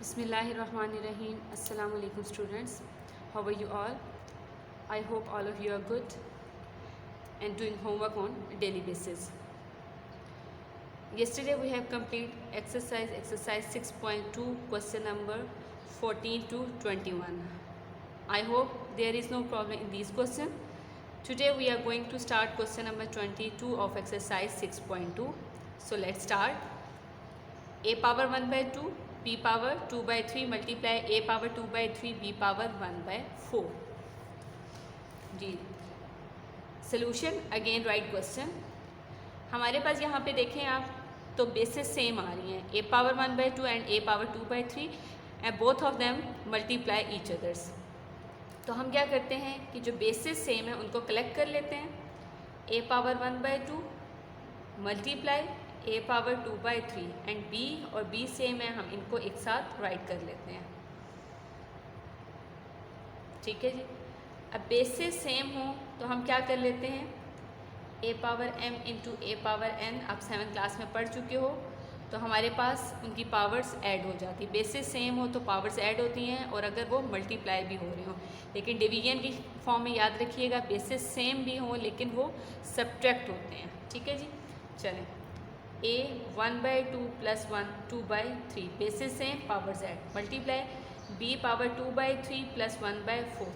Bismillahirrahmanirrahim. Assalamu alaikum students. How are you all? I hope all of you are good and doing homework on a daily basis. Yesterday we have completed exercise 6.2 question number 14 to 21. I hope there is no problem in these questions. Today we are going to start question number 22 of exercise 6.2. So let's start. A power 1 by 2, b power 2 by 3 multiply a power 2 by 3 b power 1 by 4. जी solution again right question. हमारे पास यहाँ पे देखें आप तो basis same आ रही हैं, a power 1 by 2 and a power 2 by 3 and both of them multiply each others. तो हम क्या करते हैं कि जो बेसिस सेम है उनको कलेक्ट कर लेते हैं. a power 1 by 2 multiply a power 2 by 3 and b और b सेम है, हम इनको एक साथ राइट कर लेते हैं. ठीक है जी. अब बेसिस सेम हो तो हम क्या कर लेते हैं, a power m into a power n. आप 7th क्लास में पढ़ चुके हो तो हमारे पास उनकी पावर्स ऐड हो जाती. बेसिस सेम हो तो पावर्स ऐड होती हैं और अगर वो मल्टीप्लाई भी हो रही हो. लेकिन डिवीजन की फॉर्म में याद रखिएगा बेसिस सेम भी हो लेकिन वो सब्ट्रैक्ट होते हैं. ठीक है जी. चलें, a 1 by 2 plus 1 2 by 3 basis same powers add multiply b power 2 by 3 plus 1 by 4.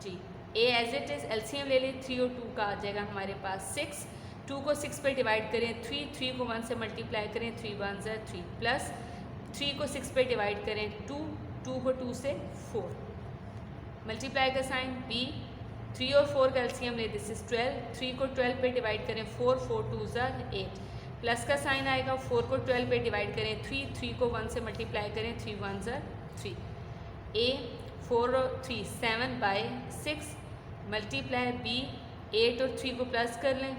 जी a as it is LCM ले लें. 3 और 2 का आ जाएगा हमारे पास 6. 2 को 6 पे डिवाइड करें 3 को 1 से मल्टीप्लाई करें 3 1 ज़ा 3 प्लस 3 को 6 पे डिवाइड करें 2 को 2 से 4. मल्टीप्लाई का साइन b. 3 और 4 का एलसीएम ले, दिस इज 12. 3 को 12 पे डिवाइड करें 4 2 ज़ा 8 प्लस का साइन आएगा. 4 को 12 पे डिवाइड करें 3 को 1 से मल्टीप्लाई करें 3 1 ज़ा 3. a 4 और 3 7 बाई 6 मल्टीप्लाई b 8 और 3 को प्लस कर लें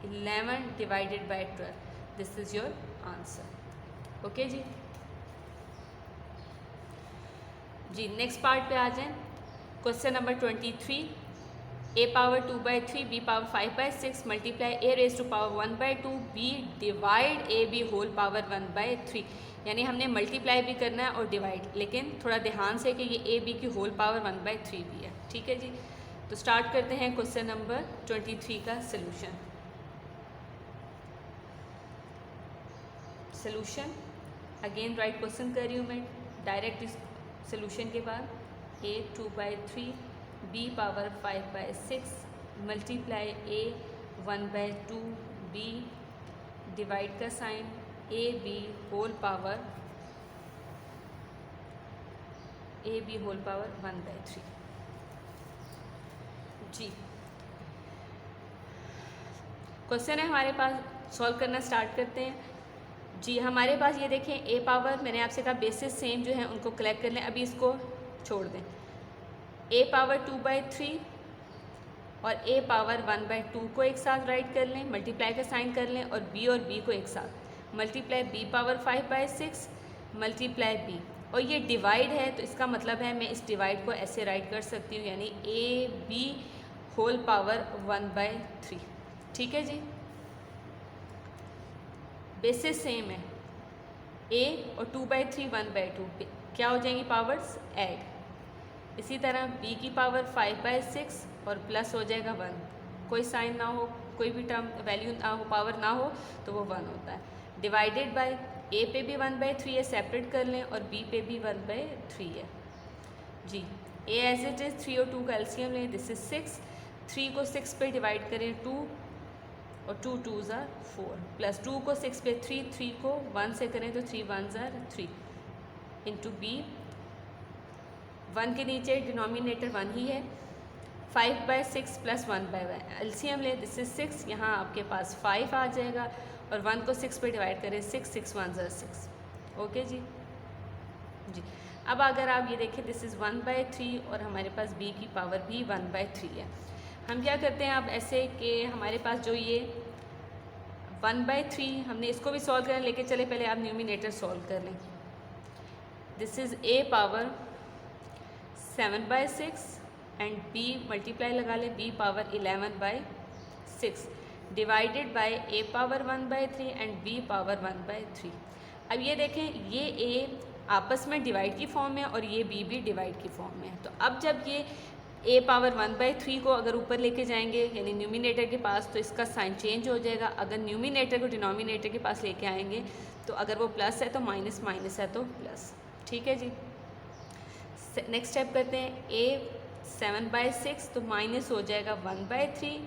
11 divided by 12. This is your answer. Okay जी. जी नेक्स्ट पार्ट पे आ जाएं. Question number 23. a power 2 by 3 b power 5 by 6 multiply a raise to power 1 by 2 b divide a b whole power 1 by 3. यानी हमने multiply भी करना है और डिवाइड, लेकिन थोड़ा ध्यान से कि ये a b की होल पावर 1 by 3 भी है. ठीक है जी. तो स्टार्ट करते हैं क्वेश्चन नंबर 23 का solution. Solution again right question कर रही हूँ मैं डायरेक्ट इस सोल्यूशन के बाद. a 2 by 3 b power 5 by 6 multiply a 1 by 2 b divide का sign a b whole power 1 by 3. जी क्वेश्चन है हमारे पास, सॉल्व करना स्टार्ट करते हैं. जी हमारे पास ये देखें a पावर, मैंने आपसे कहा बेसिस सेम जो है उनको कलेक्ट कर लें. अभी इसको छोड़ दें. a पावर 2 by 3 और a पावर 1 by 2 को एक साथ राइट कर लें, मल्टीप्लाई का साइन कर लें और b को एक साथ multiply b power 5 by 6 multiply b. और ये डिवाइड है तो इसका मतलब है मैं इस डिवाइड को ऐसे राइट कर सकती हूँ, यानी a b whole power 1 by 3. ठीक है जी. बेसिस सेम है. a और 2 by 3 1 by 2 क्या हो जाएंगी पावर्स ऐड. इसी तरह b की पावर 5 by 6 और प्लस हो जाएगा 1. कोई साइन ना हो, कोई भी टर्म वैल्यू ना हो, पावर ना हो तो वो 1 होता है. डिवाइडेड बाय a पे भी 1 by 3 है, सेपरेट कर लें, और b पे भी 1 by 3 है. जी a एज इट इज़ 3 और 2 का एलसीएम लें, दिस इज 6. 3 को 6 पे डिवाइड करें 2 और 2 2 ज़ा 4 प्लस 2 को 6 पे 3 को 1 से करें तो 3 1 ज़ा 3 इंटू b. 1 के नीचे डिनोमिनेटर 1 ही है. 5 by 6 प्लस 1 by 1 एलसीएम ले, दिस इज 6. यहाँ आपके पास 5 आ जाएगा और 1 को 6 पे डिवाइड करें 6 1 ज़ा 6. ओके जी. जी अब अगर आप ये देखें दिस इज़ 1 by 3 और हमारे पास b की पावर भी 1 by 3 है. हम क्या करते हैं अब ऐसे कि हमारे पास जो ये 1 by 3 हमने इसको भी सॉल्व करना, लेके चले पहले आप न्यूमिनेटर सॉल्व कर लें. This is a power 7 by 6 and b multiply लगा लें b power 11 by 6 divided by a power 1 by 3 and b power 1 by 3. अब ये देखें, ये ए आपस में डिवाइड की फॉर्म में और ये बी भी डिवाइड की फॉर्म में है। तो अब जब ये a पावर 1/3 को अगर ऊपर लेके जाएंगे यानी न्यूमिनेटर के पास, तो इसका साइन चेंज हो जाएगा। अगर न्यूमिनेटर को डिनोमिनेटर के पास लेके आएंगे तो अगर वो प्लस है तो माइनस, माइनस है तो प्लस। ठीक है जी। नेक्स्ट स्टेप करते हैं, a 7/6 तो माइनस हो जाएगा 1/3।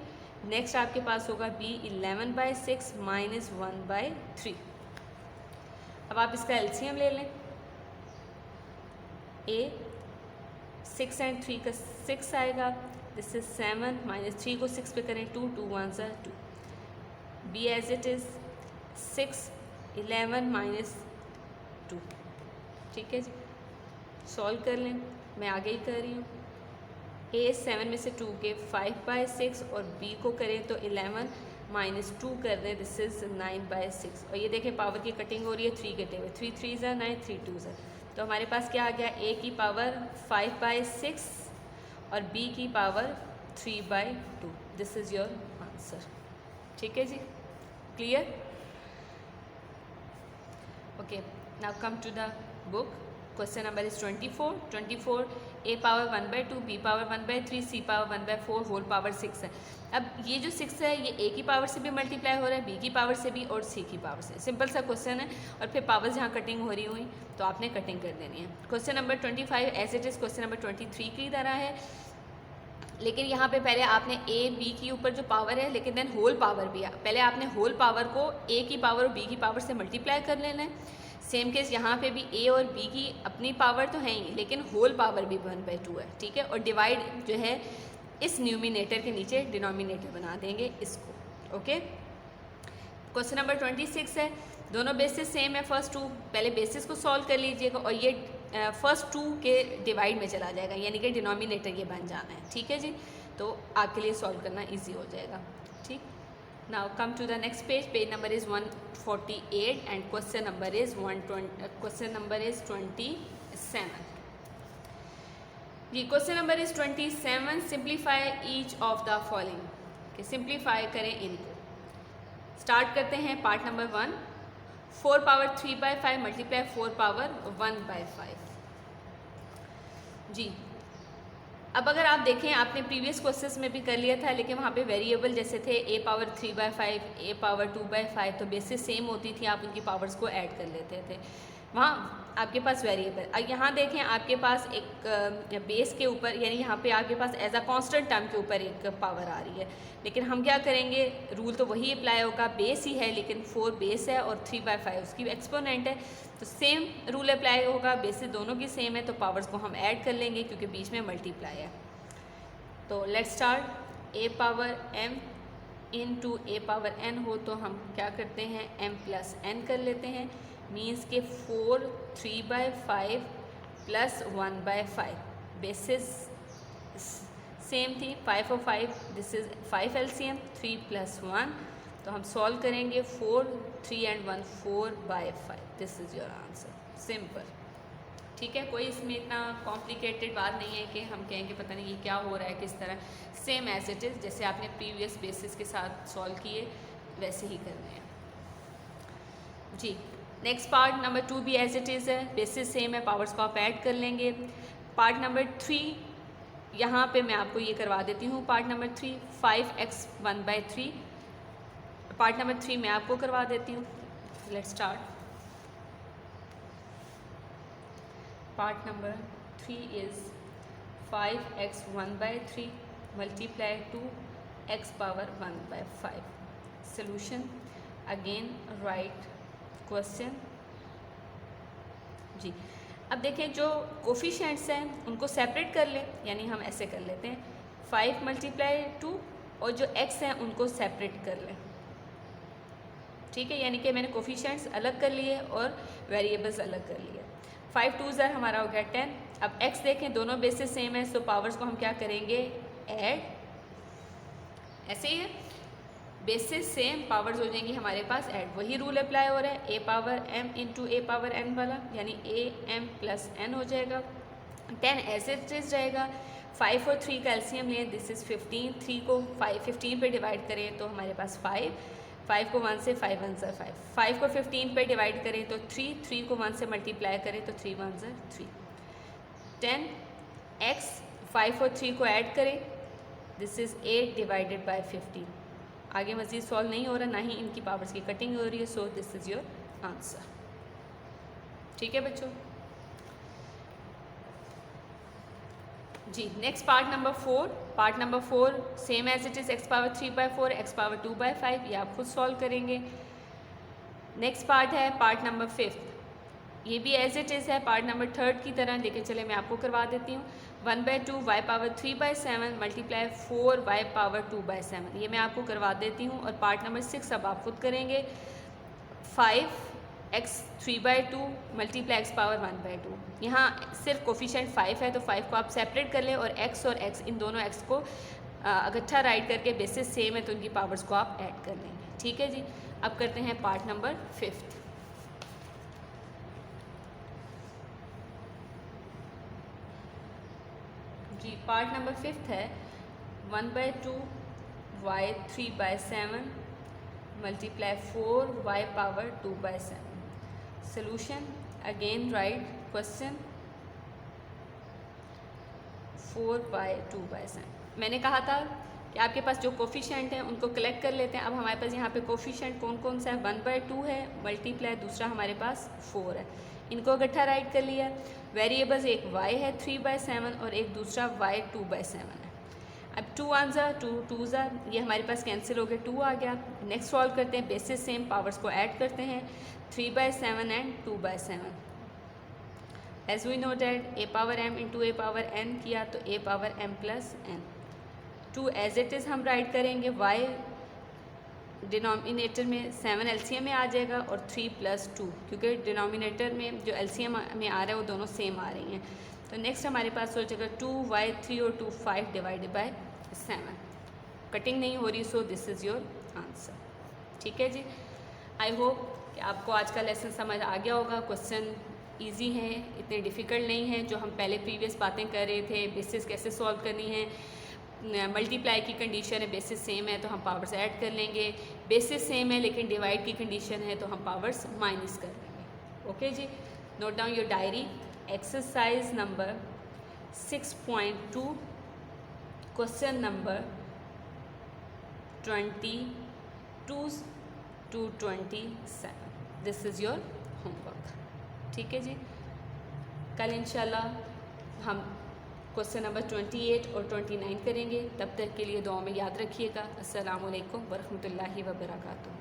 नेक्स्ट आपके पास होगा b 11/6 माइनस 1/3। अब आप इसका एलसीएम ले लें, a 6 एंड 3 का 6 आएगा, दिस इज 7 माइनस 3 को 6 पे करें 2, 2 1 2, b as it is 6 11 minus 2। ठीक है जी, सॉल्व कर लें, मैं आगे ही कर रही हूँ। a 7 में से 2 के 5/6 और b को करें तो 11 माइनस 2 कर दें, दिस इज़ 9/6। और ये देखें पावर की कटिंग हो रही है, 3 कटे हुए, 3 3 ज़ा 9, 3 2 ज़ा। तो हमारे पास क्या आ गया, a की पावर 5/6 और b की power 3/2। This is your answer. ठीक है जी, clear? Okay, now come to the book. Question number is 24 a power 1/2, b power 1/3, c power 1/4, whole power 6 है। अब ये जो 6 है ये a की पावर से भी मल्टीप्लाई हो रहा है, b की पावर से भी और c की पावर से। सिंपल सा क्वेश्चन है, और फिर पावर्स यहाँ कटिंग हो रही हुई तो आपने कटिंग कर देनी है। Question number 25 as it is question number 23 की तरह है, लेकिन यहाँ पे पहले आपने a b के ऊपर जो पावर है, लेकिन देन होल पावर भी है, पहले आपने होल पावर को a की पावर और b की पावर से मल्टीप्लाई कर लेना है। सेम केस यहाँ पे भी a और b की अपनी पावर तो है ही, लेकिन होल पावर भी 1/2 है। ठीक है, और डिवाइड जो है इस न्यूमिनेटर के नीचे डिनोमिनेटर बना देंगे इसको। ओके, क्वेश्चन नंबर 26 है, दोनों बेसिस सेम है। फर्स्ट 2 पहले बेसिस को सॉल्व कर लीजिएगा और ये फर्स्ट 2 के डिवाइड में चला जाएगा, यानी कि डिनोमिनेटर ये बन जाना है। ठीक है जी, तो आपके लिए सॉल्व करना ईजी हो जाएगा। ठीक, now come to the next page. Page number is 148 and question number is 27। जी, question number is 27। Simplify each of the following, कि सिंप्लीफाई करें इनको। स्टार्ट करते हैं part number 1। 4 power 3/5 multiply 4 power 1/5। जी, अब अगर आप देखें आपने प्रीवियस क्वेश्चंस में भी कर लिया था, लेकिन वहाँ पे वेरिएबल जैसे थे a पावर 3/5, a पावर 2/5, तो बेसिस सेम होती थी, आप उनकी पावर्स को ऐड कर लेते थे। वहाँ आपके पास वेरिएबल, अब यहाँ देखें आपके पास एक बेस के ऊपर, यानी यहाँ पे आपके पास एज अ कांस्टेंट टर्म के ऊपर एक पावर आ रही है, लेकिन हम क्या करेंगे, रूल तो वही अप्लाई होगा, बेस ही है, लेकिन 4 बेस है और 3/5 उसकी एक्सपोनेंट है, तो सेम रूल अप्लाई होगा। बेसिस दोनों की सेम है तो पावर्स को हम ऐड कर लेंगे क्योंकि बीच में मल्टीप्लाई है। तो let's start. a power m into a power n हो तो हम क्या करते हैं, m प्लस n कर लेते हैं, मीन्स के 4 3/5 प्लस 1/5। बेसिस सेम थी, 5 और 5, दिस इज़ 5 एलसीएम, 3 + 1, तो हम सॉल्व करेंगे 4 3 and 1 4/5। This is your answer, simple. ठीक है, कोई इसमें इतना कॉम्प्लिकेटेड बात नहीं है कि हम कहेंगे पता नहीं ये क्या हो रहा है किस तरह। सेम एज इट इज़, जैसे आपने प्रीवियस बेसिस के साथ सॉल्व किए वैसे ही करने हैं। जी, नेक्स्ट पार्ट नंबर 2 भी एज इट इज़ है, बेसिस सेम है, पावर्स को आप ऐड कर लेंगे। पार्ट नंबर 3 यहाँ पे मैं आपको ये करवा देती हूँ। Part number 3 5x 1/3, part number 3 मैं आपको करवा देती हूँ। Let's start. Part number 3 is 5x 1/3 multiply 2x power 1/5। Solution again right question. जी, अब देखें जो कोफिशिएंट्स हैं उनको सेपरेट कर लें, यानी हम ऐसे कर लेते हैं 5 × 2 और जो x हैं उनको सेपरेट कर लें। ठीक है, यानी कि मैंने कोफिशिएंट्स अलग कर लिए और वेरिएबल्स अलग कर लिए। 5 2 ज़र हमारा हो गया 10। अब x देखें दोनों बेसिस सेम है, सो पावर्स को हम क्या करेंगे, ऐड। ऐसे ही है, बेसिस सेम, पावर्स हो जाएंगी हमारे पास ऐड। वही रूल अप्लाई हो रहा है, a power m into a power n वाला, यानी am प्लस n हो जाएगा। 10 ऐसे रहेगा। 5 और 3 का एलसीएम लें, दिस इज़ 15। 3 को 15 पे डिवाइड करें तो हमारे पास 5 5 को 1 से 5 1 ज़ा 5, 5 को 15 पे डिवाइड करें तो 3, 3 को 1 से मल्टीप्लाई करें तो 3 1 ज़ा 3, 10 x 5 और 3 को ऐड करें, दिस इज़ 8 डिवाइडेड बाय 15। आगे मज़ीद सॉल्व नहीं हो रहा, ना ही इनकी पावर्स की कटिंग हो रही है, so this is your answer. ठीक है बच्चों जी। Next part number 4, part number 4 same as it is, x power 3/4 x power 2/5, ये आप खुद सॉल्व करेंगे। नेक्स्ट पार्ट है पार्ट नंबर 5, ये भी एज इट इज़ है पार्ट नंबर 3 की तरह, लेकिन चले मैं आपको करवा देती हूँ। 1/2 y power 3/7 multiply 4 y power 2/7, ये मैं आपको करवा देती हूँ। और पार्ट नंबर 6 अब आप खुद करेंगे। 5x 3/2 मल्टीप्लाई x पावर 1/2, यहाँ सिर्फ कोफिशिएंट 5 है तो 5 को आप सेपरेट कर लें और x और x, इन दोनों x को इकट्ठा राइट करके बेसिस सेम है तो उनकी पावर्स को आप ऐड कर लेंगे। ठीक है जी। अब करते हैं पार्ट नंबर 5। जी पार्ट नंबर 5 है 1/2 y 3/7 multiply 4 y power 2/7। Solution again write question 4/2/7। मैंने कहा था कि आपके पास जो कोफिशिएंट हैं उनको कलेक्ट कर लेते हैं। अब हमारे पास यहाँ पे कोफिशिएंट कौन कौन सा है, 1/2 है मल्टीप्लाई दूसरा हमारे पास 4 है, इनको इकट्ठा राइट कर लिया। वेरिएबल्स एक y है 3/7 और एक दूसरा y 2/7 है। अब 2 1 ज़ा 2 2 ज़ा, ये हमारे पास कैंसिल हो गया, 2 आ गया। नेक्स्ट सॉल्व करते हैं, बेसिस सेम, पावर्स को ऐड करते हैं, 3/7 and 2/7। As we know that a power m into a power n किया तो a power m plus n। 2 as it is हम राइट करेंगे, y डिनोमिनेटर में 7 एलसीएम में आ जाएगा और 3 + 2, क्योंकि डिनोमिनेटर में जो एलसीएम में आ रहा है वो दोनों सेम आ रही हैं। तो नेक्स्ट हमारे पास हो जाएगा 2y 3 और 2 5 डिवाइडेड बाय 7। कटिंग नहीं हो रही, सो दिस इज़ योर आंसर। ठीक है जी। आई होप कि आपको आज का लेसन समझ आ गया होगा। क्वेश्चन इजी हैं, इतने डिफ़िकल्ट नहीं हैं जो हम पहले प्रीवियस बातें कर रहे थे। बेसिस कैसे सॉल्व करनी है, मल्टीप्लाई की कंडीशन है, बेसिस सेम है तो हम पावर्स ऐड कर लेंगे, बेसिस सेम है लेकिन डिवाइड की कंडीशन है तो हम पावर्स माइनस कर लेंगे। ओके जी। Note down your diary. Exercise number 6.2 question number 22 to 27, this is your homework. ठीक है जी। कल इंशाल्लाह हम क्वेश्चन नंबर 28 और 29 करेंगे। तब तक के लिए दुआ में याद रखिएगा। अस्सलामु अलैकुम वरहमतुल्लाहि वबरकातुहू।